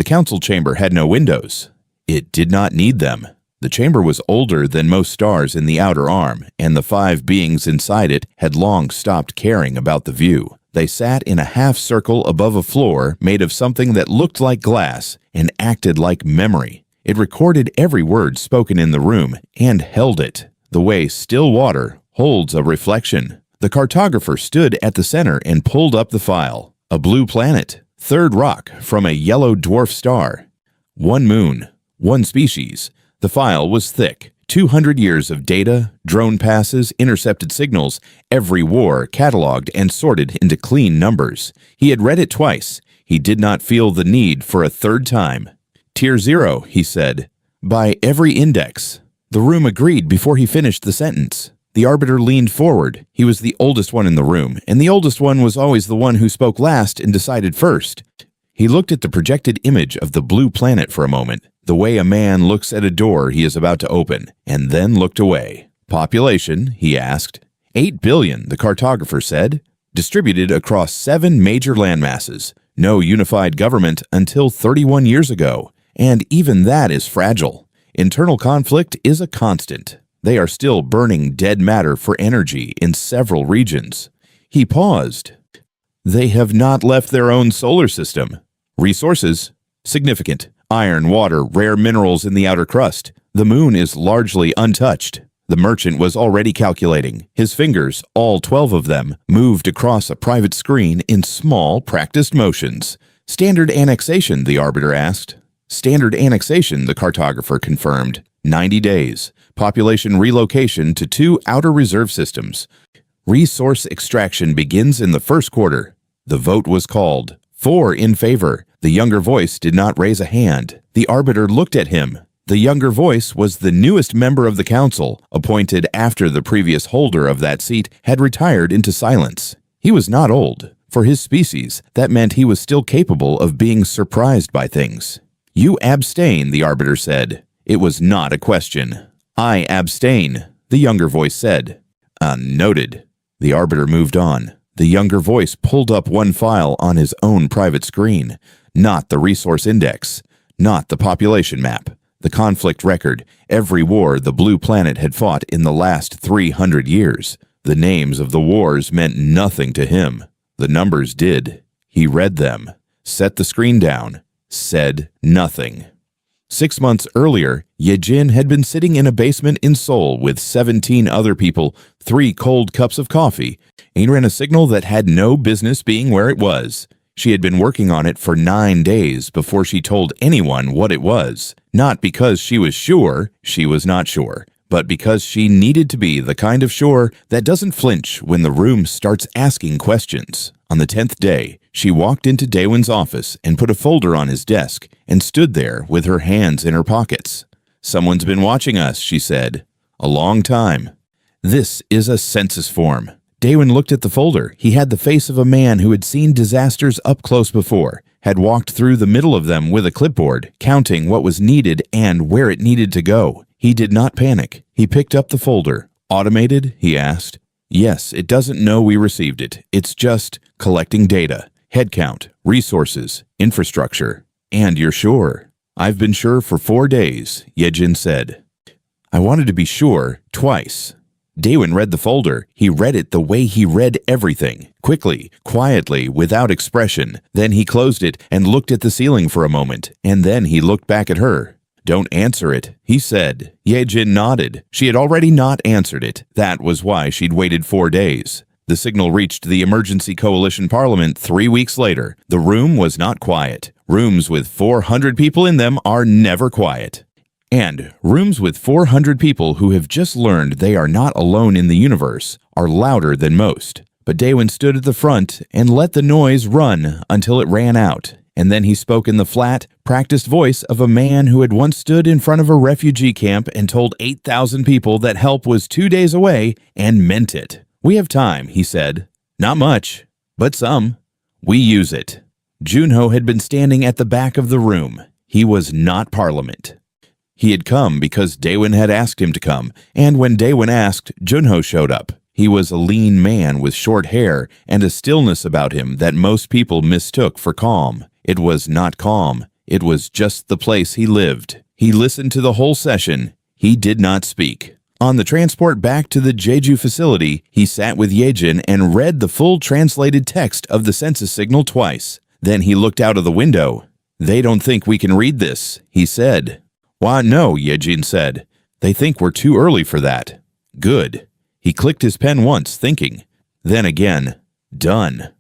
The council chamber had no windows. It did not need them. The chamber was older than most stars in the outer arm, and the 5 beings inside it had long stopped caring about the view. They sat in a half-circle above a floor made of something that looked like glass and acted like memory. It recorded every word spoken in the room and held it, the way still water holds a reflection. The cartographer stood at the center and pulled up the file. A blue planet, 3rd rock from a yellow dwarf star. 1 moon, 1 species. The file was thick. 200 years of data, drone passes, intercepted signals, every war cataloged and sorted into clean numbers. He had read it twice. He did not feel the need for a 3rd time. Tier 0, he said. By every index. The room agreed before he finished the sentence. The arbiter leaned forward. He was the oldest one in the room, and the oldest one was always the one who spoke last and decided first. He looked at the projected image of the blue planet for a moment, the way a man looks at a door he is about to open, and then looked away. Population, he asked. 8 billion, the cartographer said. Distributed across 7 major landmasses. No unified government until 31 years ago, and even that is fragile. Internal conflict is a constant. They are still burning dead matter for energy in several regions. He paused. They have not left their own solar system. Resources? Significant. Iron, water, rare minerals in the outer crust. The moon is largely untouched. The merchant was already calculating. His fingers, all 12 of them, moved across a private screen in small, practiced motions. Standard annexation, the arbiter asked. Standard annexation, the cartographer confirmed. 90 days. Population relocation to 2 outer reserve systems. Resource extraction begins in the 1st quarter. The vote was called. 4 in favor. The younger voice did not raise a hand. The arbiter looked at him. The younger voice was the newest member of the council, appointed after the previous holder of that seat had retired into silence. He was not old. For his species, that meant he was still capable of being surprised by things. You abstain, the arbiter said. It was not a question. I abstain, the younger voice said. Noted. The arbiter moved on. The younger voice pulled up one file on his own private screen. Not the resource index. Not the population map. The conflict record. Every war the blue planet had fought in the last 300 years. The names of the wars meant nothing to him. The numbers did. He read them. Set the screen down. Said nothing. 6 months earlier, Yejin had been sitting in a basement in Seoul with 17 other people, 3 cold cups of coffee, and ran a signal that had no business being where it was. She had been working on it for 9 days before she told anyone what it was. Not because she was sure she was not sure, but because she needed to be the kind of sure that doesn't flinch when the room starts asking questions. On the 10th day, she walked into Daewon's office and put a folder on his desk and stood there with her hands in her pockets. Someone's been watching us, she said. A long time. This is a census form. Daewon looked at the folder. He had the face of a man who had seen disasters up close before, had walked through the middle of them with a clipboard, counting what was needed and where it needed to go. He did not panic. He picked up the folder. Automated? He asked. Yes, it doesn't know we received it. It's just collecting data, headcount, resources, infrastructure. And you're sure? I've been sure for 4 days, Yejin said. I wanted to be sure twice. Daewon read the folder. He read it the way he read everything, quickly, quietly, without expression. Then he closed it and looked at the ceiling for a moment, and then he looked back at her. Don't answer it, he said. Yejin nodded. She had already not answered it. That was why she'd waited 4 days. The signal reached the Emergency Coalition Parliament 3 weeks later. The room was not quiet. Rooms with 400 people in them are never quiet. And rooms with 400 people who have just learned they are not alone in the universe are louder than most. But Daewon stood at the front and let the noise run until it ran out. And then he spoke in the flat, practiced voice of a man who had once stood in front of a refugee camp and told 8,000 people that help was 2 days away and meant it. We have time, he said. Not much, but some. We use it. Junho had been standing at the back of the room. He was not Parliament. He had come because Daewon had asked him to come, and when Daewon asked, Junho showed up. He was a lean man with short hair and a stillness about him that most people mistook for calm. It was not calm. It was just the place he lived. He listened to the whole session. He did not speak. On the transport back to the Jeju facility, he sat with Yejin and read the full translated text of the census signal twice. Then he looked out of the window. "They don't think we can read this," he said. "Why, no," Yejin said. "They think we're too early for that." "Good." He clicked his pen once, thinking. Then again, "Done.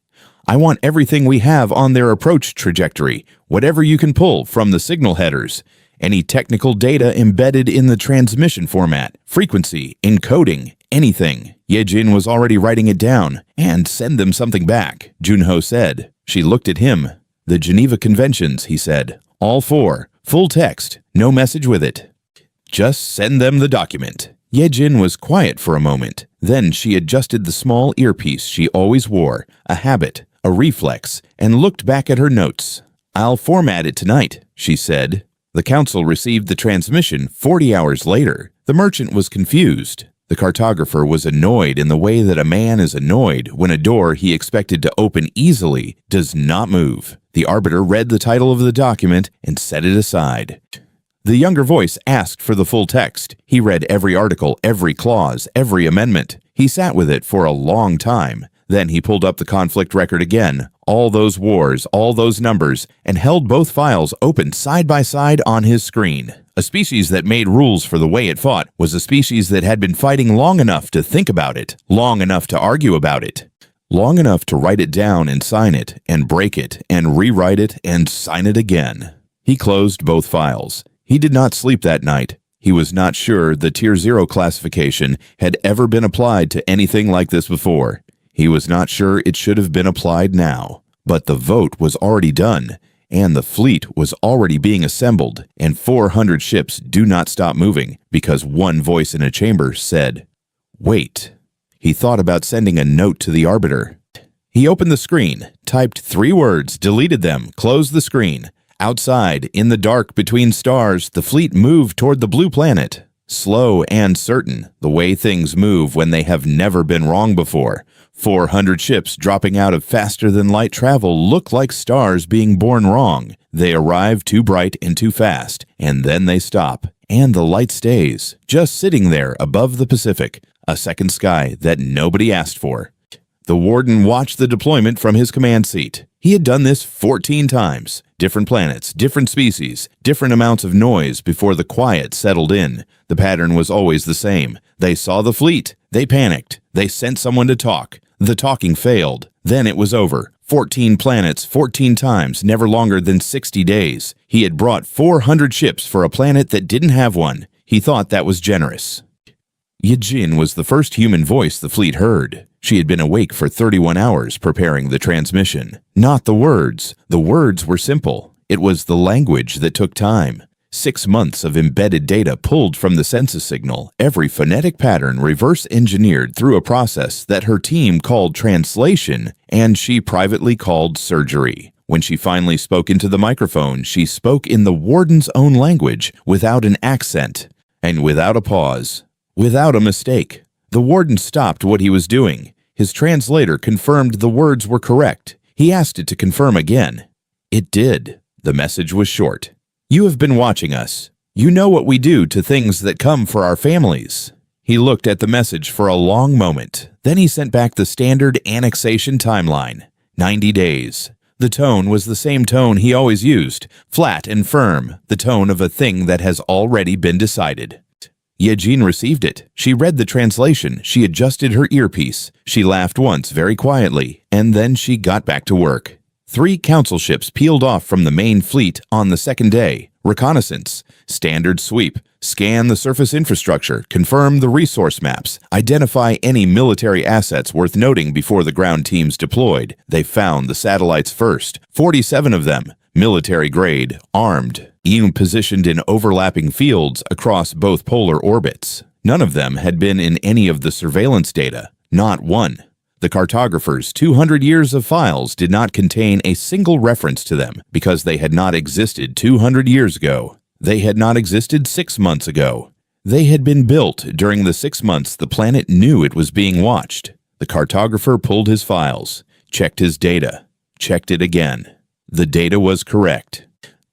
I want everything we have on their approach trajectory, whatever you can pull from the signal headers. Any technical data embedded in the transmission format, frequency, encoding, anything." Yejin was already writing it down. "And send them something back," Junho said. She looked at him. "The Geneva Conventions," he said. "All four. Full text. No message with it. Just send them the document." Yejin was quiet for a moment. Then she adjusted the small earpiece she always wore, a habit, a reflex, and looked back at her notes. "I'll format it tonight," she said. The council received the transmission 40 hours later. The merchant was confused. The cartographer was annoyed in the way that a man is annoyed when a door he expected to open easily does not move. The arbiter read the title of the document and set it aside. The younger voice asked for the full text. He read every article, every clause, every amendment. He sat with it for a long time. Then he pulled up the conflict record again, all those wars, all those numbers, and held both files open side by side on his screen. A species that made rules for the way it fought was a species that had been fighting long enough to think about it, long enough to argue about it, long enough to write it down and sign it, and break it, and rewrite it, and sign it again. He closed both files. He did not sleep that night. He was not sure the Tier 0 classification had ever been applied to anything like this before. He was not sure it should have been applied now. But the vote was already done, and the fleet was already being assembled, and 400 ships do not stop moving because one voice in a chamber said, "Wait." He thought about sending a note to the arbiter. He opened the screen, typed 3 words, deleted them, closed the screen. Outside, in the dark between stars, the fleet moved toward the blue planet. Slow and certain, the way things move when they have never been wrong before. 400 ships dropping out of faster-than-light travel look like stars being born wrong. They arrive too bright and too fast, and then they stop. And the light stays, just sitting there above the Pacific, a second sky that nobody asked for. The warden watched the deployment from his command seat. He had done this 14 times. Different planets, different species, different amounts of noise before the quiet settled in. The pattern was always the same. They saw the fleet. They panicked. They sent someone to talk. The talking failed. Then it was over. 14 planets, 14 times, never longer than 60 days. He had brought 400 ships for a planet that didn't have one. He thought that was generous. Yejin was the first human voice the fleet heard. She had been awake for 31 hours preparing the transmission. Not the words. The words were simple. It was the language that took time. 6 months of embedded data pulled from the census signal, every phonetic pattern reverse-engineered through a process that her team called translation and she privately called surgery. When she finally spoke into the microphone, she spoke in the warden's own language, without an accent, and without a pause, without a mistake. The warden stopped what he was doing. His translator confirmed the words were correct. He asked it to confirm again. It did. The message was short. "You have been watching us. You know what we do to things that come for our families." He looked at the message for a long moment. Then he sent back the standard annexation timeline. 90 days. The tone was the same tone he always used, flat and firm, the tone of a thing that has already been decided. Yejin received it. She read the translation. She adjusted her earpiece. She laughed once very quietly, and then she got back to work. 3 council ships peeled off from the main fleet on the second day. Reconnaissance, standard sweep, scan the surface infrastructure, confirm the resource maps, identify any military assets worth noting before the ground teams deployed. They found the satellites first, 47 of them, military grade, armed, even positioned in overlapping fields across both polar orbits. None of them had been in any of the surveillance data, not one. The cartographer's 200 years of files did not contain a single reference to them because they had not existed 200 years ago. They had not existed 6 months ago. They had been built during the 6 months the planet knew it was being watched. The cartographer pulled his files, checked his data, checked it again. The data was correct.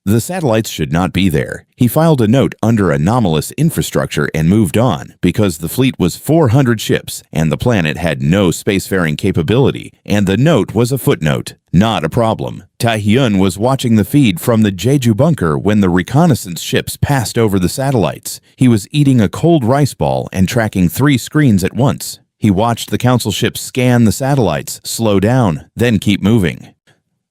The satellites should not be there. He filed a note under anomalous infrastructure and moved on because the fleet was 400 ships and the planet had no spacefaring capability, and the note was a footnote, not a problem. Tae-hyun was watching the feed from the Jeju bunker when the reconnaissance ships passed over the satellites. He was eating a cold rice ball and tracking 3 screens at once. He watched the council ships scan the satellites, slow down, then keep moving.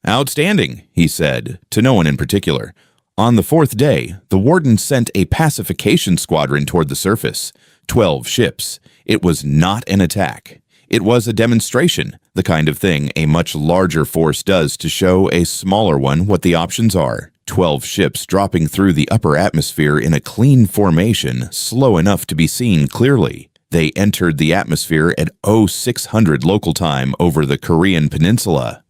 "Outstanding," he said, to no one in particular. On the 4th day, the warden sent a pacification squadron toward the surface. 12 ships. It was not an attack. It was a demonstration, the kind of thing a much larger force does to show a smaller one what the options are. 12 ships dropping through the upper atmosphere in a clean formation, slow enough to be seen clearly. They entered the atmosphere at 0600 local time over the Korean peninsula.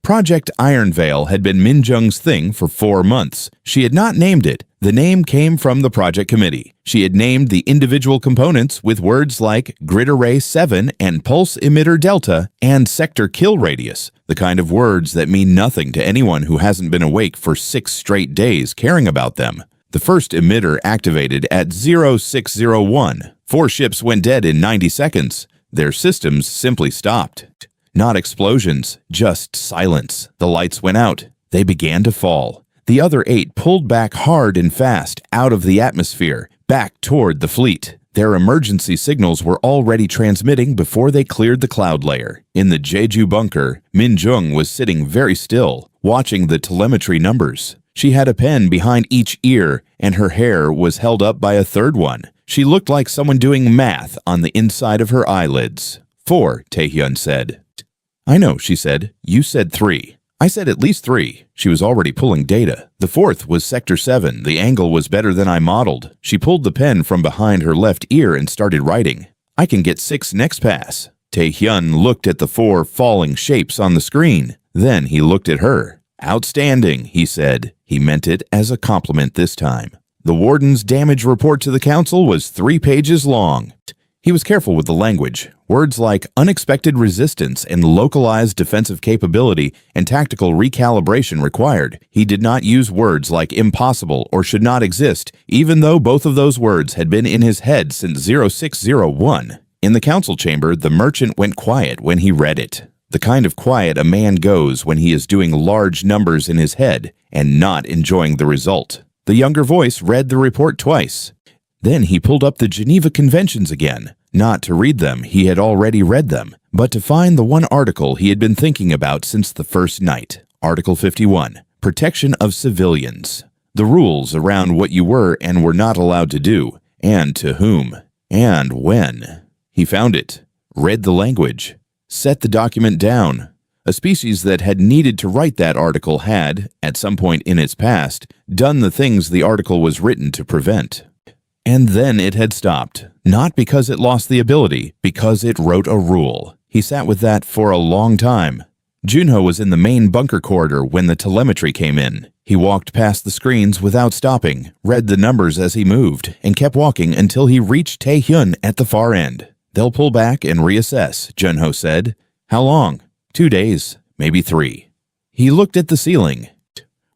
Project Iron Veil had been Min Jung's thing for 4 months. She had not named it. The name came from the project committee. She had named the individual components with words like Grid Array 7 and Pulse Emitter Delta and Sector Kill Radius, the kind of words that mean nothing to anyone who hasn't been awake for 6 straight days caring about them. The first emitter activated at 0601. 4 ships went dead in 90 seconds. Their systems simply stopped. Not explosions, just silence. The lights went out. They began to fall. The other 8 pulled back hard and fast out of the atmosphere, back toward the fleet. Their emergency signals were already transmitting before they cleared the cloud layer. In the Jeju bunker, Min Jung was sitting very still, watching the telemetry numbers. She had a pen behind each ear, and her hair was held up by a third one. She looked like someone doing math on the inside of her eyelids. 4, Tae-hyun said. "I know," she said. "You said 3. I said at least 3. She was already pulling data. The 4th was Sector 7. The angle was better than I modeled. She pulled the pen from behind her left ear and started writing. "I can get 6 next pass." Tae-hyun looked at the 4 falling shapes on the screen. Then he looked at her. "Outstanding," he said. He meant it as a compliment this time. The warden's damage report to the council was 3 pages long. He was careful with the language. Words like unexpected resistance and localized defensive capability and tactical recalibration required. He did not use words like impossible or should not exist, even though both of those words had been in his head since 0601. In the council chamber, the merchant went quiet when he read it. The kind of quiet a man goes when he is doing large numbers in his head and not enjoying the result. The younger voice read the report twice. Then he pulled up the Geneva Conventions again, not to read them, he had already read them, but to find the one article he had been thinking about since the first night. Article 51, Protection of Civilians. The rules around what you were and were not allowed to do, and to whom, and when. He found it, read the language, set the document down. A species that had needed to write that article had, at some point in its past, done the things the article was written to prevent. And then it had stopped, not because it lost the ability, because it wrote a rule. He sat with that for a long time. Junho was in the main bunker corridor when the telemetry came in. He walked past the screens without stopping, read the numbers as he moved, and kept walking until he reached Tae-hyun at the far end. "They'll pull back and reassess," Junho said. "How long?" 2 days, maybe 3. He looked at the ceiling,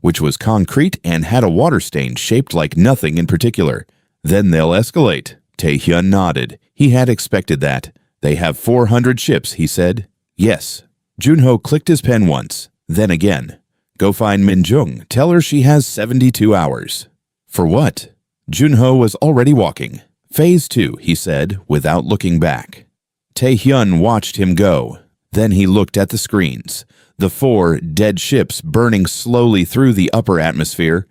which was concrete and had a water stain shaped like nothing in particular. "Then they'll escalate." Tae-hyun nodded. He had expected that. "They have 400 ships," he said. "Yes." Junho clicked his pen once, then again. "Go find Min Jung. Tell her she has 72 hours. "For what?" Junho was already walking. "Phase 2, he said, without looking back. Tae-hyun watched him go. Then he looked at the screens. The 4 dead ships burning slowly through the upper atmosphere,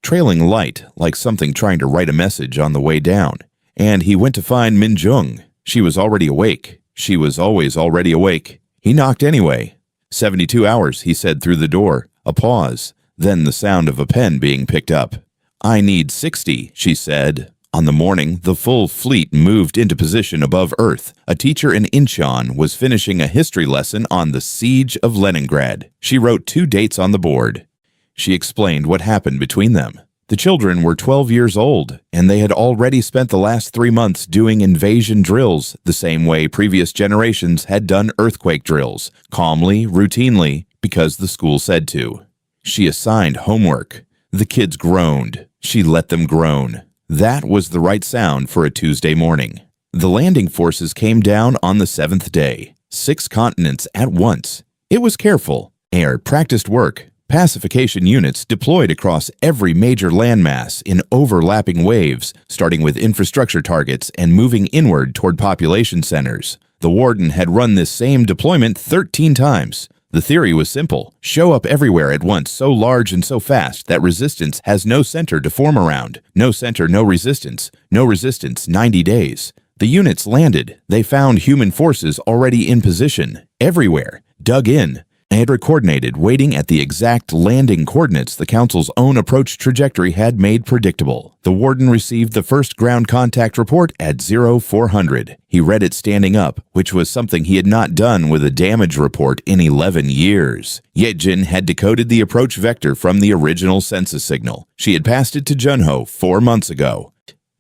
trailing light like something trying to write a message on the way down. And he went to find Min Jung. She was already awake. She was always already awake. He knocked anyway. 72 hours, he said through the door. A pause, then the sound of a pen being picked up. "I need 60, she said. On the morning, the full fleet moved into position above Earth. A teacher in Incheon was finishing a history lesson on the Siege of Leningrad. She wrote 2 dates on the board. She explained what happened between them. The children were 12 years old, and they had already spent the last 3 months doing invasion drills the same way previous generations had done earthquake drills, calmly, routinely, because the school said to. She assigned homework. The kids groaned. She let them groan. That was the right sound for a Tuesday morning. The landing forces came down on the 7th day, 6 continents at once. It was careful, practiced work. Pacification units deployed across every major landmass in overlapping waves, starting with infrastructure targets and moving inward toward population centers. The Warden had run this same deployment 13 times. The theory was simple: show up everywhere at once so large and so fast that resistance has no center to form around. No center, no resistance. No resistance, 90 days. The units landed. They found human forces already in position, everywhere, dug in. They had coordinated, waiting at the exact landing coordinates the Council's own approach trajectory had made predictable. The Warden received the first ground contact report at 0400. He read it standing up, which was something he had not done with a damage report in 11 years. Yejin had decoded the approach vector from the original census signal. She had passed it to Junho 4 months ago.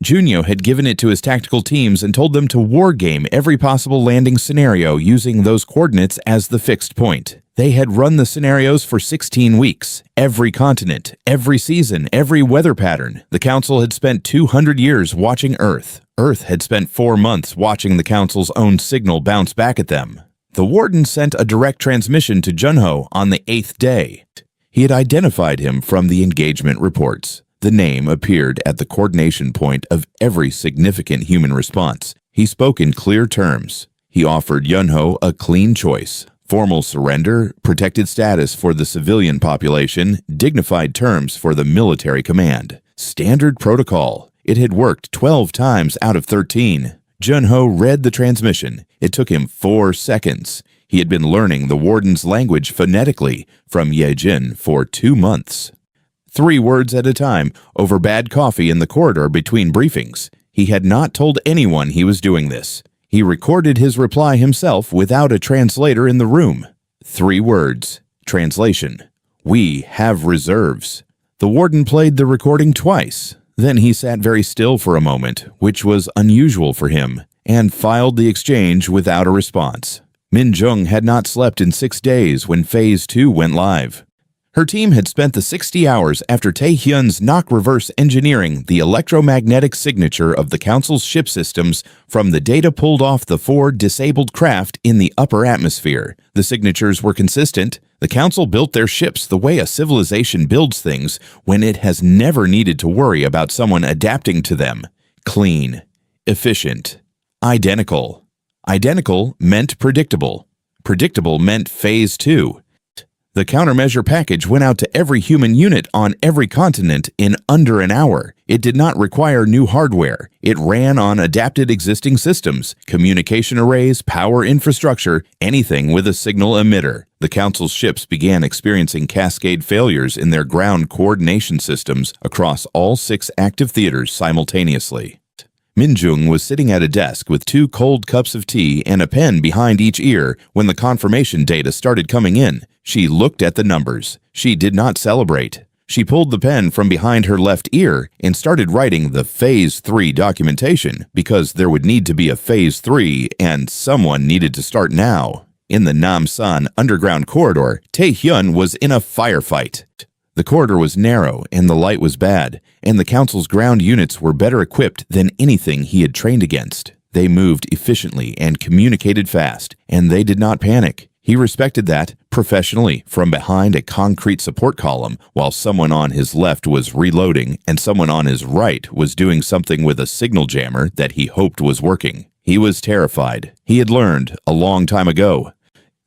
Junyo had given it to his tactical teams and told them to wargame every possible landing scenario using those coordinates as the fixed point. They had run the scenarios for 16 weeks. Every continent, every season, every weather pattern. The Council had spent 200 years watching Earth. Earth had spent 4 months watching the Council's own signal bounce back at them. The Warden sent a direct transmission to Junho on the 8th day. He had identified him from the engagement reports. The name appeared at the coordination point of every significant human response. He spoke in clear terms. He offered Yunho a clean choice: formal surrender, protected status for the civilian population, dignified terms for the military command. Standard protocol. It had worked 12 times out of 13. Junho read the transmission. It took him 4 seconds. He had been learning the Warden's language phonetically from Yejin for 2 months. 3 words at a time, over bad coffee in the corridor between briefings. He had not told anyone he was doing this. He recorded his reply himself without a translator in the room. 3 words. Translation: "We have reserves." The Warden played the recording twice. Then he sat very still for a moment, which was unusual for him, and filed the exchange without a response. Min Jung had not slept in 6 days when Phase 2 went live. Her team had spent the 60 hours after Taehyun's knock reverse engineering the electromagnetic signature of the Council's ship systems from the data pulled off the 4 disabled craft in the upper atmosphere. The signatures were consistent. The Council built their ships the way a civilization builds things when it has never needed to worry about someone adapting to them. Clean. Efficient. Identical. Identical meant predictable. Predictable meant Phase 2. The countermeasure package went out to every human unit on every continent in under an hour. It did not require new hardware. It ran on adapted existing systems, communication arrays, power infrastructure, anything with a signal emitter. The Council's ships began experiencing cascade failures in their ground coordination systems across all 6 active theaters simultaneously. Minjung was sitting at a desk with 2 cold cups of tea and a pen behind each ear when the confirmation data started coming in. She looked at the numbers. She did not celebrate. She pulled the pen from behind her left ear and started writing the Phase 3 documentation because there would need to be a Phase 3 and someone needed to start now. In the Namsan underground corridor, Taehyun was in a firefight. The corridor was narrow and the light was bad, and the Council's ground units were better equipped than anything he had trained against. They moved efficiently and communicated fast, and they did not panic. He respected that, professionally, from behind a concrete support column, while someone on his left was reloading and someone on his right was doing something with a signal jammer that he hoped was working. He was terrified. He had learned, a long time ago,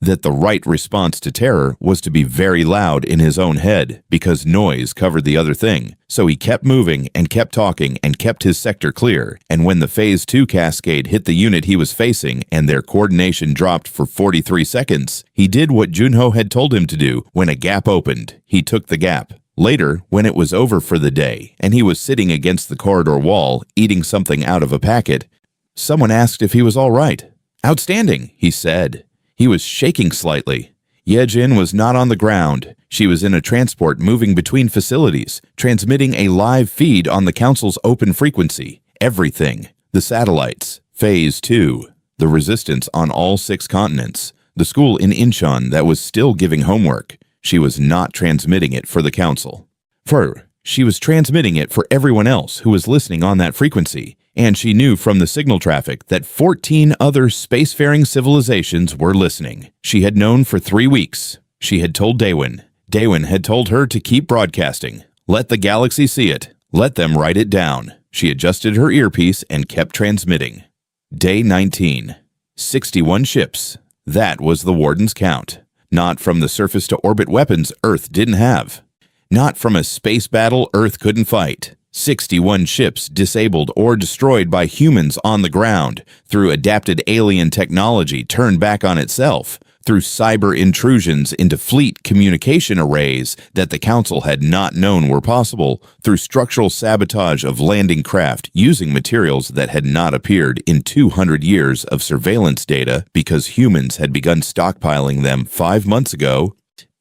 that the right response to terror was to be very loud in his own head because noise covered the other thing. So he kept moving and kept talking and kept his sector clear. And when the Phase 2 cascade hit the unit he was facing and their coordination dropped for 43 seconds, he did what Junho had told him to do. When a gap opened, he took the gap. Later, when it was over for the day and he was sitting against the corridor wall eating something out of a packet, someone asked if he was all right. "Outstanding," he said. He was shaking slightly. Yejin was not on the ground. She was in a transport moving between facilities, transmitting a live feed on the Council's open frequency. Everything. The satellites. Phase 2. The resistance on all 6 continents. The school in Incheon that was still giving homework. She was not transmitting it for the Council. She was transmitting it for everyone else who was listening on that frequency, and she knew from the signal traffic that 14 other spacefaring civilizations were listening. She had known for 3 weeks. She had told Daewin. Daewin had told her to keep broadcasting. Let the galaxy see it. Let them write it down. She adjusted her earpiece and kept transmitting. Day 19. 61 ships. That was the Warden's count. Not from the surface-to-orbit weapons Earth didn't have. Not from a space battle Earth couldn't fight. 61 ships disabled or destroyed by humans on the ground, through adapted alien technology turned back on itself, through cyber intrusions into fleet communication arrays that the Council had not known were possible, through structural sabotage of landing craft using materials that had not appeared in 200 years of surveillance data because humans had begun stockpiling them 5 months ago.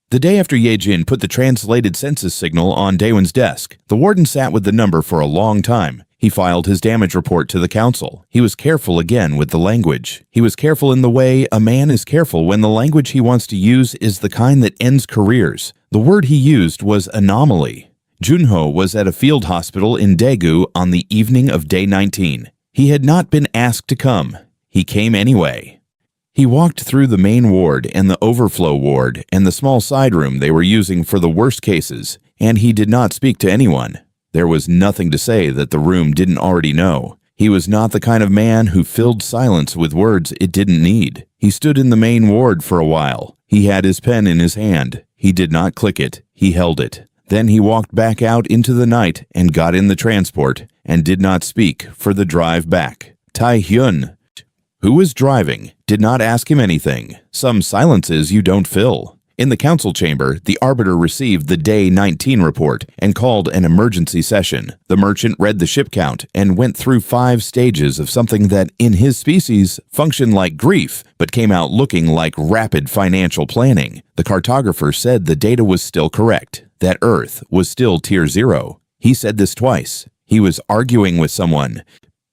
The day after Ye-Jin put the translated census signal on Daewin's desk, the Warden sat with the number for a long time. He filed his damage report to the Council. He was careful again with the language. He was careful in the way a man is careful when the language he wants to use is the kind that ends careers. The word he used was anomaly. Junho was at a field hospital in Daegu on the evening of day 19. He had not been asked to come. He came anyway. He walked through the main ward and the overflow ward and the small side room they were using for the worst cases, and he did not speak to anyone. There was nothing to say that the room didn't already know. He was not the kind of man who filled silence with words it didn't need. He stood in the main ward for a while. He had his pen in his hand. He did not click it. He held it. Then he walked back out into the night and got in the transport and did not speak for the drive back. Tai-hyun, who was driving, did not ask him anything. Some silences you don't fill. In the council chamber, the Arbiter received the Day 19 report and called an emergency session. The merchant read the ship count and went through 5 stages of something that, in his species, functioned like grief, but came out looking like rapid financial planning. The cartographer said the data was still correct, that Earth was still Tier 0. He said this twice. He was arguing with someone,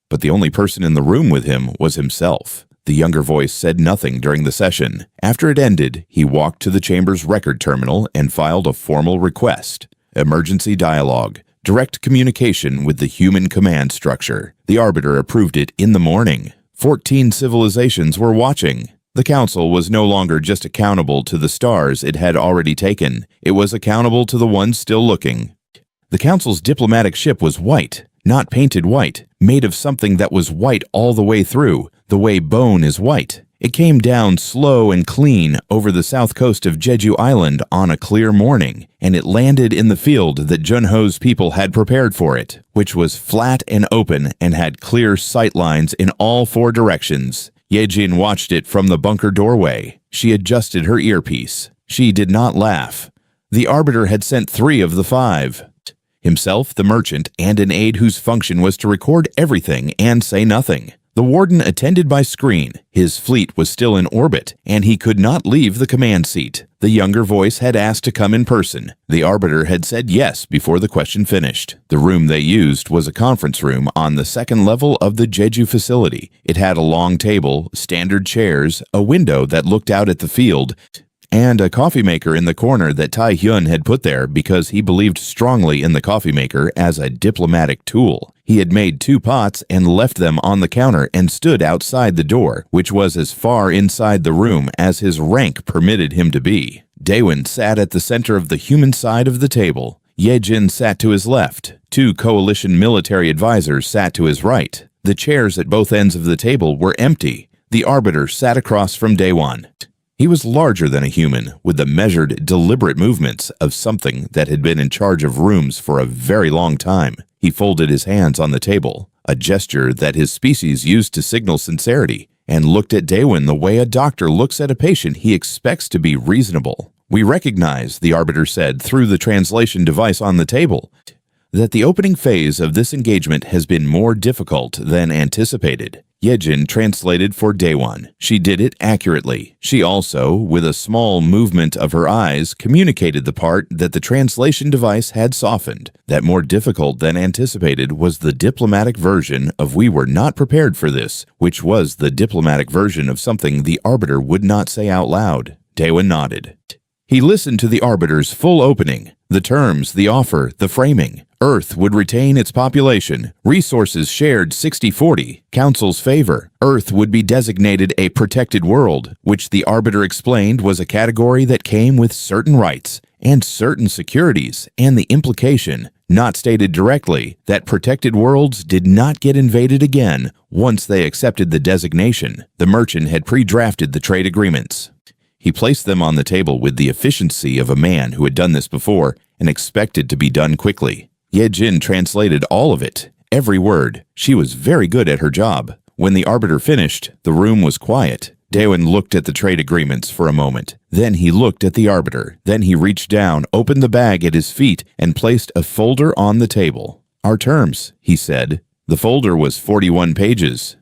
but the only person in the room with him was himself. The younger voice said nothing during the session. After it ended, he walked to the chamber's record terminal and filed a formal request. Emergency dialogue. Direct communication with the human command structure. The Arbiter approved it in the morning. 14 civilizations were watching. The Council was no longer just accountable to the stars it had already taken. It was accountable to the ones still looking. The Council's diplomatic ship was white, not painted white, made of something that was white all the way through, the way bone is white. It came down slow and clean over the south coast of Jeju Island on a clear morning, and it landed in the field that Junho's people had prepared for it, which was flat and open and had clear sight lines in all 4 directions. Ye-Jin watched it from the bunker doorway. She adjusted her earpiece. She did not laugh. The Arbiter had sent 3 of the 5. Himself, the merchant, and an aide whose function was to record everything and say nothing. The Warden attended by screen. His fleet was still in orbit, and he could not leave the command seat. The younger voice had asked to come in person. The Arbiter had said yes before the question finished. The room they used was a conference room on the 2nd level of the Jeju facility. It had a long table, standard chairs, a window that looked out at the field, and a coffee maker in the corner that Tai-hyun had put there because he believed strongly in the coffee maker as a diplomatic tool. He had made 2 pots and left them on the counter and stood outside the door, which was as far inside the room as his rank permitted him to be. Daewin sat at the center of the human side of the table. Ye-Jin sat to his left. 2 coalition military advisors sat to his right. The chairs at both ends of the table were empty. The Arbiter sat across from Daewon. He was larger than a human, with the measured, deliberate movements of something that had been in charge of rooms for a very long time. He folded his hands on the table, a gesture that his species used to signal sincerity, and looked at Daewin the way a doctor looks at a patient he expects to be reasonable. "We recognize," the Arbiter said through the translation device on the table, "that the opening phase of this engagement has been more difficult than anticipated." Ye-Jin translated for Daewon. She did it accurately. She also, with a small movement of her eyes, communicated the part that the translation device had softened. That more difficult than anticipated was the diplomatic version of "we were not prepared for this," which was the diplomatic version of something the Arbiter would not say out loud. Daewon nodded. He listened to the Arbiter's full opening. The terms, the offer, the framing. Earth would retain its population. Resources shared 60-40. Council's favor. Earth would be designated a protected world, which the arbiter explained was a category that came with certain rights and certain securities, and the implication, not stated directly, that protected worlds did not get invaded again once they accepted the designation. The merchant had pre-drafted the trade agreements. He placed them on the table with the efficiency of a man who had done this before and expected to be done quickly. Ye-Jin translated all of it, every word. She was very good at her job. When the arbiter finished, the room was quiet. Daewon looked at the trade agreements for a moment. Then he looked at the arbiter. Then he reached down, opened the bag at his feet, and placed a folder on the table. "Our terms," he said. The folder was 41 pages.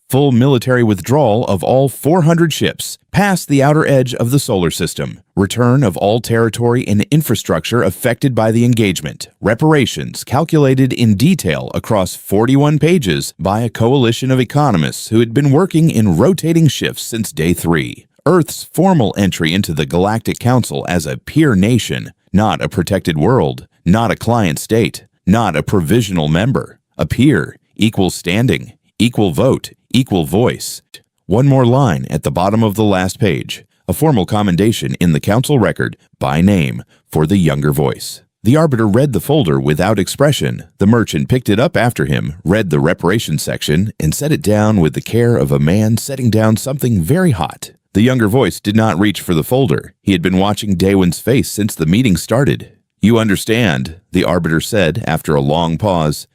Full military withdrawal of all 400 ships past the outer edge of the solar system. Return of all territory and infrastructure affected by the engagement. Reparations calculated in detail across 41 pages by a coalition of economists who had been working in rotating shifts since day 3. Earth's formal entry into the Galactic Council as a peer nation, not a protected world, not a client state, not a provisional member. A peer, equal standing, equal vote, equal voice. One more line at the bottom of the last page. A formal commendation in the council record, by name, for the younger voice. The arbiter read the folder without expression. The merchant picked it up after him, read the reparations section, and set it down with the care of a man setting down something very hot. The younger voice did not reach for the folder. He had been watching Daewon's face since the meeting started. "You understand," the arbiter said after a long pause,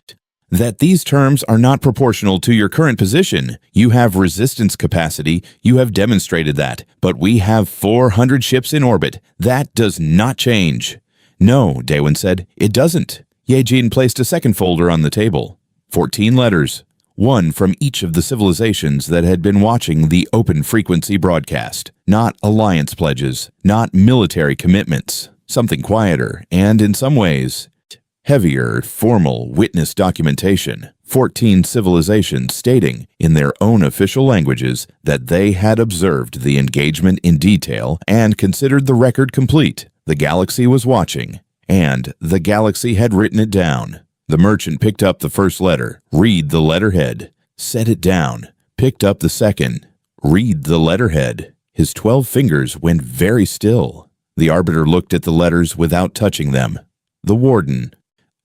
"that these terms are not proportional to your current position. You have resistance capacity, you have demonstrated that, but we have 400 ships in orbit. That does not change." "No," Daewon said, "it doesn't." Ye-Jin placed a second folder on the table. 14 letters, one from each of the civilizations that had been watching the open-frequency broadcast. Not alliance pledges, not military commitments. Something quieter, and in some ways heavier, formal witness documentation. 14 civilizations stating, in their own official languages, that they had observed the engagement in detail and considered the record complete. The galaxy was watching, and the galaxy had written it down. The merchant picked up the first letter. Read the letterhead. Set it down. Picked up the second. Read the letterhead. His 12 fingers went very still. The arbiter looked at the letters without touching them. The warden,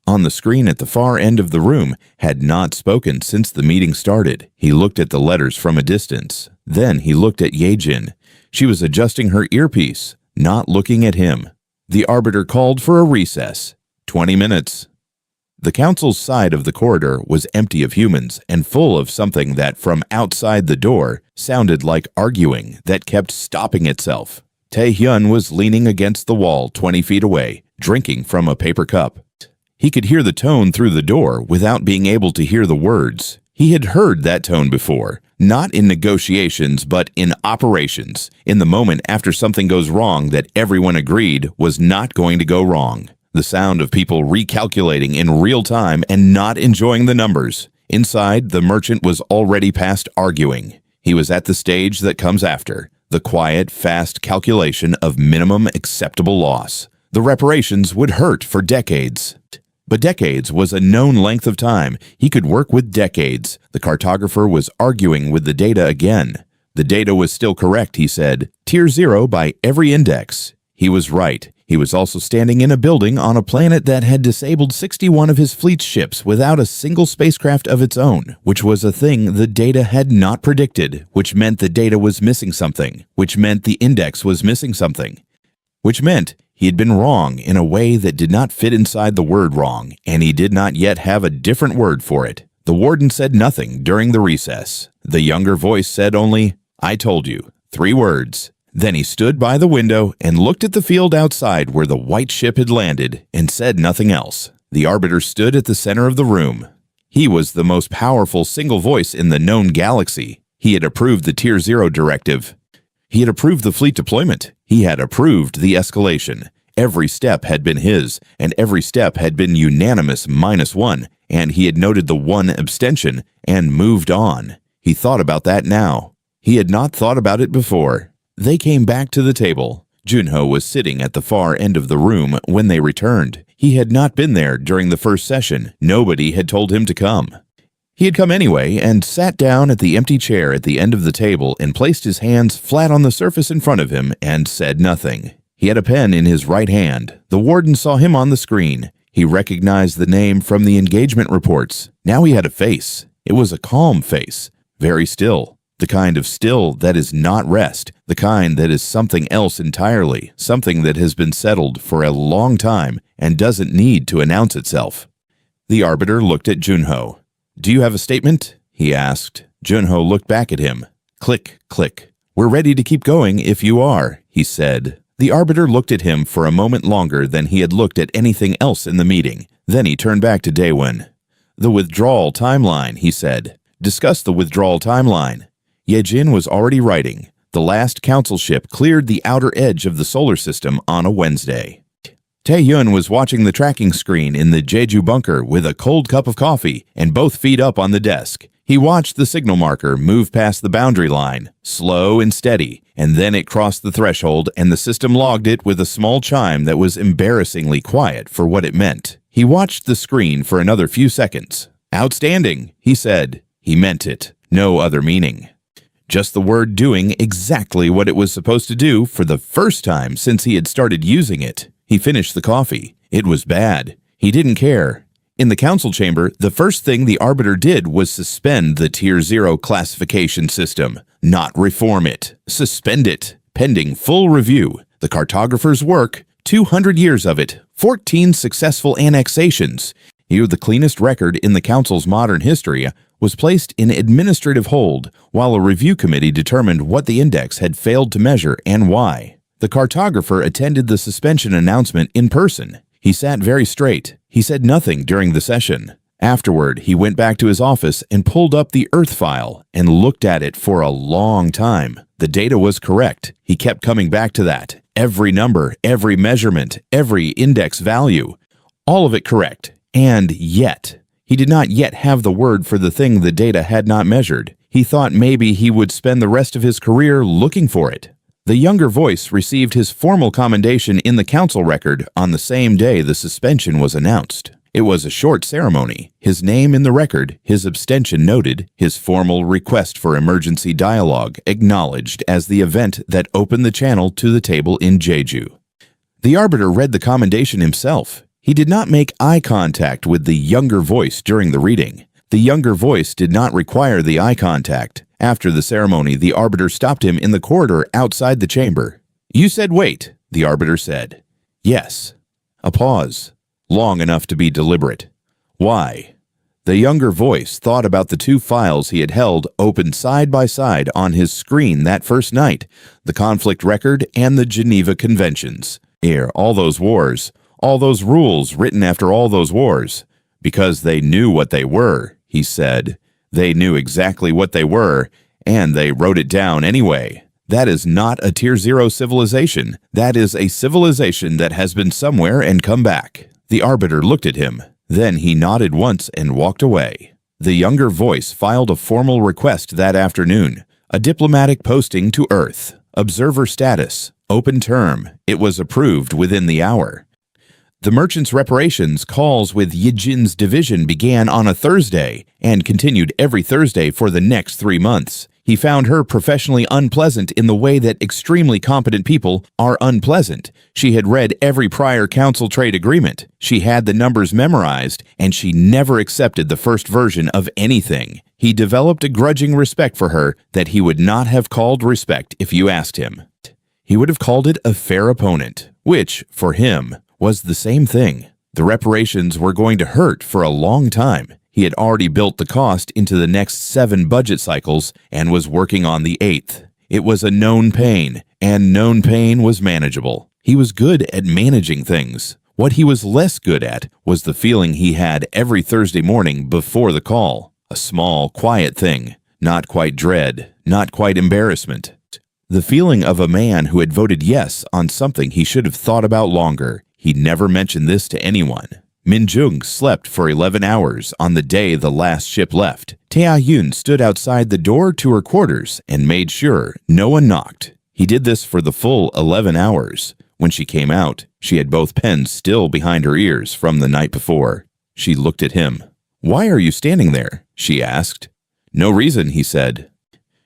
on the screen at the far end of the room, had not spoken since the meeting started. He looked at the letters from a distance. Then he looked at Ye-Jin. She was adjusting her earpiece, not looking at him. The arbiter called for a recess. 20 minutes. The council's side of the corridor was empty of humans and full of something that, from outside the door, sounded like arguing that kept stopping itself. Tae-hyun was leaning against the wall 20 feet away, drinking from a paper cup. He could hear the tone through the door without being able to hear the words. He had heard that tone before, not in negotiations but in operations, in the moment after something goes wrong that everyone agreed was not going to go wrong. The sound of people recalculating in real time and not enjoying the numbers. Inside, the merchant was already past arguing. He was at the stage that comes after, the quiet, fast calculation of minimum acceptable loss. The reparations would hurt for decades. But decades was a known length of time. He could work with decades. The cartographer was arguing with the data again. The data was still correct, he said. Tier 0 by every index. He was right. He was also standing in a building on a planet that had disabled 61 of his fleet's ships without a single spacecraft of its own, which was a thing the data had not predicted, which meant the data was missing something, which meant the index was missing something, which meant he had been wrong in a way that did not fit inside the word wrong, and he did not yet have a different word for it. The warden said nothing during the recess. The younger voice said only, "I told you." 3 words. Then he stood by the window and looked at the field outside where the white ship had landed and said nothing else. The arbiter stood at the center of the room. He was the most powerful single voice in the known galaxy. He had approved the Tier 0 directive. He had approved the fleet deployment. He had approved the escalation. Every step had been his, and every step had been unanimous -1, and he had noted the one abstention and moved on. He thought about that now. He had not thought about it before. They came back to the table. Junho was sitting at the far end of the room when they returned. He had not been there during the first session. Nobody had told him to come. He had come anyway and sat down at the empty chair at the end of the table and placed his hands flat on the surface in front of him and said nothing. He had a pen in his right hand. The warden saw him on the screen. He recognized the name from the engagement reports. Now he had a face. It was a calm face, very still. The kind of still that is not rest, the kind that is something else entirely, something that has been settled for a long time and doesn't need to announce itself. The arbiter looked at Junho. "Do you have a statement?" he asked. Junho looked back at him. Click, click. "We're ready to keep going if you are," he said. The arbiter looked at him for a moment longer than he had looked at anything else in the meeting. Then he turned back to Daewon. "The withdrawal timeline," he said. "Discuss the withdrawal timeline." Yejin was already writing. The last council ship cleared the outer edge of the solar system on a Wednesday. Tae-yun was watching the tracking screen in the Jeju bunker with a cold cup of coffee and both feet up on the desk. He watched the signal marker move past the boundary line, slow and steady, and then it crossed the threshold and the system logged it with a small chime that was embarrassingly quiet for what it meant. He watched the screen for another few seconds. "Outstanding," he said. He meant it. No other meaning. Just the word doing exactly what it was supposed to do for the first time since he had started using it. He finished the coffee. It was bad. He didn't care. In the council chamber, the first thing the arbiter did was suspend the Tier 0 classification system. Not reform it. Suspend it. Pending full review. The cartographer's work, 200 years of it, 14 successful annexations. Here, the cleanest record in the council's modern history was placed in administrative hold while a review committee determined what the index had failed to measure and why. The cartographer attended the suspension announcement in person. He sat very straight. He said nothing during the session. Afterward, he went back to his office and pulled up the Earth file and looked at it for a long time. The data was correct. He kept coming back to that. Every number, every measurement, every index value, all of it correct. And yet, he did not yet have the word for the thing the data had not measured. He thought maybe he would spend the rest of his career looking for it. The younger voice received his formal commendation in the council record on the same day the suspension was announced. It was a short ceremony. His name in the record, his abstention noted, his formal request for emergency dialogue acknowledged as the event that opened the channel to the table in Jeju. The arbiter read the commendation himself. He did not make eye contact with the younger voice during the reading. The younger voice did not require the eye contact. After the ceremony, the arbiter stopped him in the corridor outside the chamber. "You said wait," the arbiter said. "Yes." A pause, long enough to be deliberate. "Why?" The younger voice thought about the two files he had held open side by side on his screen that first night, the conflict record and the Geneva Conventions. All those wars, all those rules written after all those wars. Because they knew what they were, he said. They knew exactly what they were, and they wrote it down anyway. That is not a Tier 0 civilization. That is a civilization that has been somewhere and come back. The arbiter looked at him. Then he nodded once and walked away. The younger voice filed a formal request that afternoon. A diplomatic posting to Earth. Observer status. Open term. It was approved within the hour. The merchant's reparations calls with Yijin's division began on a Thursday and continued every Thursday for the next 3 months. He found her professionally unpleasant in the way that extremely competent people are unpleasant. She had read every prior council trade agreement. She had the numbers memorized, and she never accepted the first version of anything. He developed a grudging respect for her that he would not have called respect if you asked him. He would have called it a fair opponent, which, for him, was the same thing. The reparations were going to hurt for a long time. He had already built the cost into the next 7 budget cycles and was working on the 8th. It was a known pain, and known pain was manageable. He was good at managing things. What he was less good at was the feeling he had every Thursday morning before the call. A small, quiet thing. Not quite dread, not quite embarrassment. The feeling of a man who had voted yes on something he should have thought about longer. He never mentioned this to anyone. Minjung slept for 11 hours on the day the last ship left. Tae-yun stood outside the door to her quarters and made sure no one knocked. He did this for the full 11 hours. When she came out, she had both pens still behind her ears from the night before. She looked at him. "Why are you standing there?" she asked. "No reason," he said.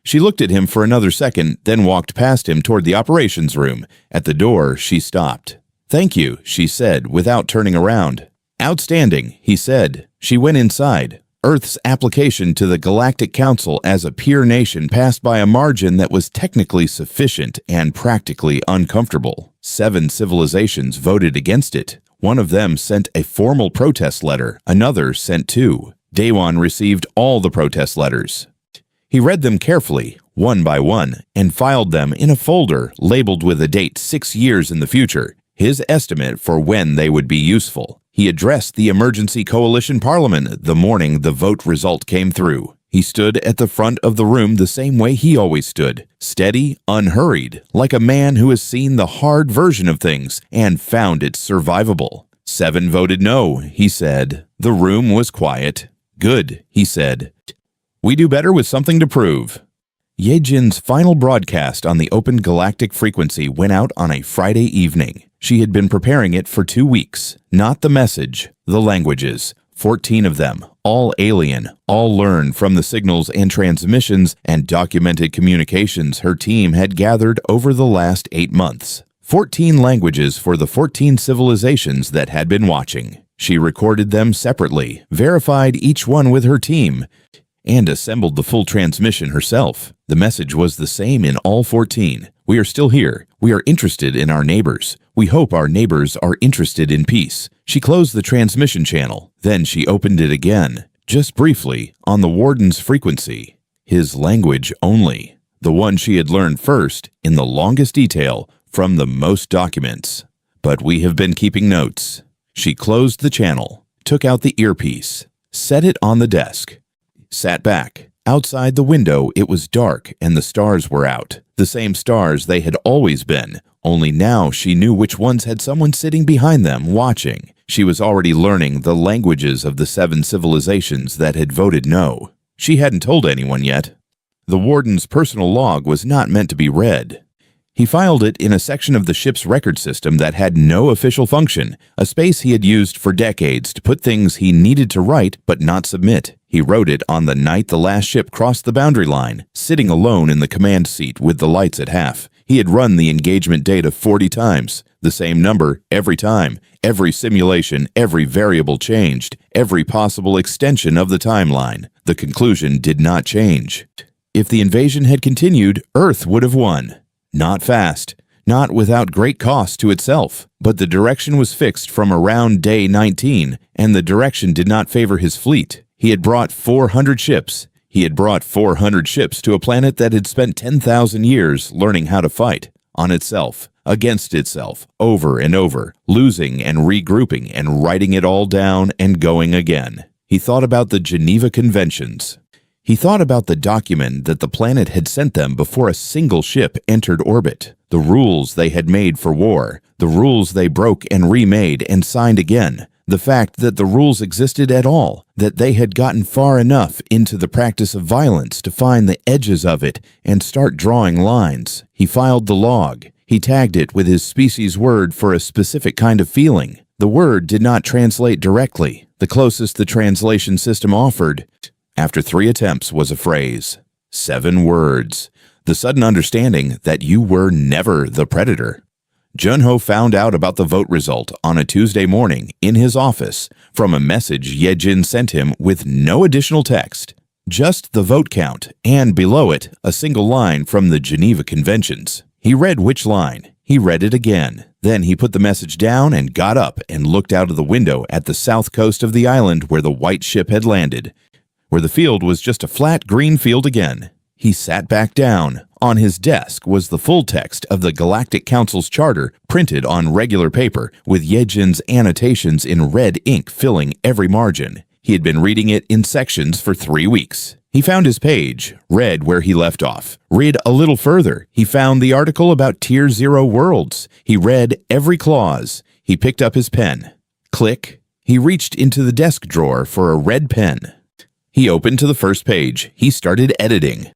She looked at him for another second, then walked past him toward the operations room. At the door, she stopped. "Thank you," she said, without turning around. "Outstanding," he said. She went inside. Earth's application to the Galactic Council as a peer nation passed by a margin that was technically sufficient and practically uncomfortable. 7 civilizations voted against it. One of them sent a formal protest letter. Another sent 2. Daewon received all the protest letters. He read them carefully, one by one, and filed them in a folder labeled with a date 6 years in the future, his estimate for when they would be useful. He addressed the Emergency Coalition Parliament the morning the vote result came through. He stood at the front of the room the same way he always stood, steady, unhurried, like a man who has seen the hard version of things and found it survivable. 7 voted no, he said. The room was quiet. "Good," he said. "We do better with something to prove." Yejin's final broadcast on the open galactic frequency went out on a Friday evening. She had been preparing it for 2 weeks. Not the message, the languages. 14 of them, all alien, all learned from the signals and transmissions and documented communications her team had gathered over the last 8 months. 14 languages for the 14 civilizations that had been watching. She recorded them separately, verified each one with her team, and assembled the full transmission herself. The message was the same in all 14. "We are still here. We are interested in our neighbors. We hope our neighbors are interested in peace." She closed the transmission channel. Then she opened it again, just briefly, on the warden's frequency. His language only. The one she had learned first, in the longest detail, from the most documents. "But we have been keeping notes." She closed the channel, took out the earpiece, set it on the desk, sat back. Outside the window, it was dark and the stars were out. The same stars they had always been, only now she knew which ones had someone sitting behind them watching. She was already learning the languages of the 7 civilizations that had voted no. She hadn't told anyone yet. The warden's personal log was not meant to be read. He filed it in a section of the ship's record system that had no official function, a space he had used for decades to put things he needed to write but not submit. He wrote it on the night the last ship crossed the boundary line, sitting alone in the command seat with the lights at half. He had run the engagement data 40 times, the same number every time, every simulation, every variable changed, every possible extension of the timeline. The conclusion did not change. If the invasion had continued, Earth would have won. Not fast, not without great cost to itself, but the direction was fixed from around day 19, and the direction did not favor his fleet. He had brought 400 ships. He had brought 400 ships to a planet that had spent 10,000 years learning how to fight, on itself, against itself, over and over, losing and regrouping and writing it all down and going again. He thought about the Geneva Conventions. He thought about the document that the planet had sent them before a single ship entered orbit, the rules they had made for war, the rules they broke and remade and signed again, the fact that the rules existed at all, that they had gotten far enough into the practice of violence to find the edges of it and start drawing lines. He filed the log. He tagged it with his species word for a specific kind of feeling. The word did not translate directly. The closest the translation system offered, after 3 attempts, was a phrase. 7 words. The sudden understanding that you were never the predator. Junho found out about the vote result on a Tuesday morning in his office from a message Yejin sent him with no additional text. Just the vote count, and below it, a single line from the Geneva Conventions. He read which line. He read it again. Then he put the message down and got up and looked out of the window at the south coast of the island where the white ship had landed, where the field was just a flat green field again. He sat back down. On his desk was the full text of the Galactic Council's charter printed on regular paper with Yejin's annotations in red ink filling every margin. He had been reading it in sections for 3 weeks. He found his page, read where he left off. Read a little further. He found the article about Tier 0 worlds. He read every clause. He picked up his pen. Click. He reached into the desk drawer for a red pen. He opened to the first page. He started editing.